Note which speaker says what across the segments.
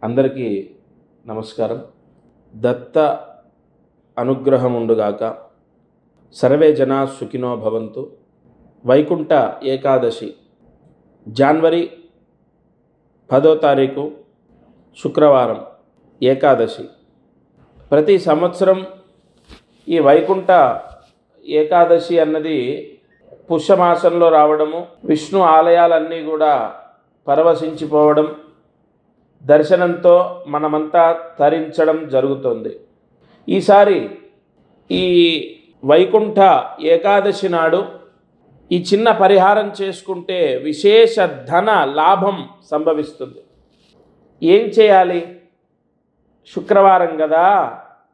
Speaker 1: అందరికీ నమస్కారం. దత్త అనుగ్రహం ఉండుగాక. సర్వే జనా సుఖినో భవంతు. వైకుంఠ ఏకాదశి జనవరి 10వ తారీఖు శుక్రవారం ఏకాదశి. ప్రతి సంవత్సరం ఈ వైకుంఠ ఏకాదశి అన్నది పుష్యమాసంలో రావడము, విష్ణు ఆలయాలన్నీ కూడా పరవశించిపోవడం, దర్శనంతో మనమంతా తరించడం జరుగుతుంది. ఈసారి ఈ వైకుంఠ ఏకాదశి నాడు ఈ చిన్న పరిహారం చేసుకుంటే విశేష ధన లాభం సంభవిస్తుంది. ఏం చేయాలి? శుక్రవారం కదా,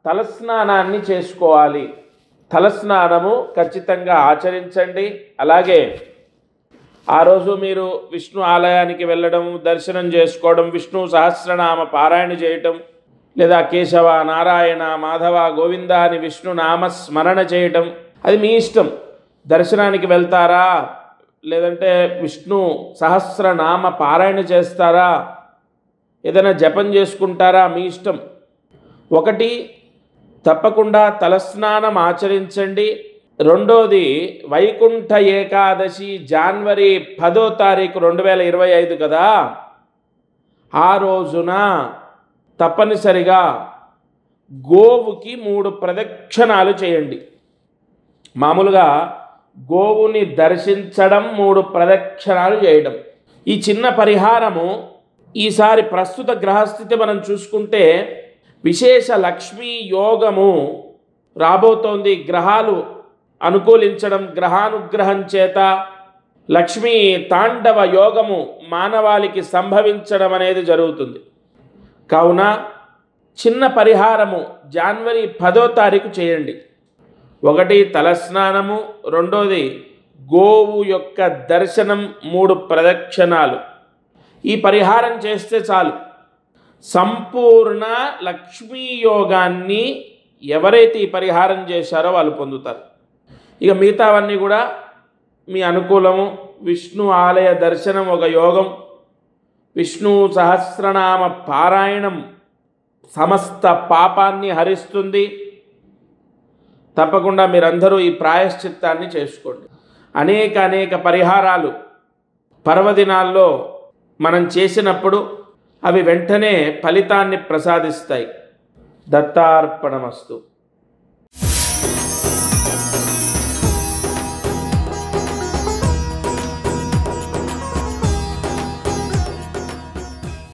Speaker 1: తలస్నానాన్ని చేసుకోవాలి. తలస్నానము ఖచ్చితంగా ఆచరించండి. అలాగే ఆ రోజు మీరు విష్ణు ఆలయానికి వెళ్ళడం, దర్శనం చేసుకోవడం, విష్ణు సహస్రనామ పారాయణ చేయటం, లేదా కేశవ, నారాయణ, మాధవ, గోవింద అని విష్ణు నామ స్మరణ చేయటం, అది మీ ఇష్టం. దర్శనానికి వెళ్తారా, లేదంటే విష్ణు సహస్రనామ పారాయణ చేస్తారా, ఏదైనా జపం చేసుకుంటారా, మీ ఇష్టం. ఒకటి, తప్పకుండా తలస్నానం ఆచరించండి. రెండోది, వైకుంఠ ఏకాదశి జనవరి 10వ తారీఖు 2025 కదా, ఆ రోజున తప్పనిసరిగా గోవుకి 3 ప్రదక్షిణాలు చేయండి. మామూలుగా గోవుని దర్శించడం, 3 ప్రదక్షిణాలు చేయడం. ఈ చిన్న పరిహారము ఈసారి ప్రస్తుత గ్రహస్థితి మనం చూసుకుంటే విశేష లక్ష్మీ యోగము రాబోతోంది. గ్రహాలు అనుకూలించడం, గ్రహానుగ్రహం చేత లక్ష్మీ తాండవ యోగము మానవాళికి సంభవించడం అనేది జరుగుతుంది. కావున చిన్న పరిహారము జనవరి 10వ తారీఖు చేయండి. ఒకటి, తలస్నానము. రెండోది, గోవు యొక్క దర్శనం, 3 ప్రదక్షిణాలు. ఈ పరిహారం చేస్తే చాలు, సంపూర్ణ లక్ష్మీ యోగాన్ని ఎవరైతే ఈ పరిహారం చేశారో వాళ్ళు పొందుతారు. ఇక మిగతావన్నీ కూడా మీ అనుకూలము. విష్ణు ఆలయ దర్శనం ఒక యోగం, విష్ణు సహస్రనామ పారాయణం సమస్త పాపాన్ని హరిస్తుంది. తప్పకుండా మీరందరూ ఈ ప్రాయశ్చిత్తాన్ని చేసుకోండి. అనేక పరిహారాలు పర్వదినాల్లో మనం చేసినప్పుడు అవి వెంటనే ఫలితాన్ని ప్రసాదిస్తాయి. దత్తార్పణమస్తు.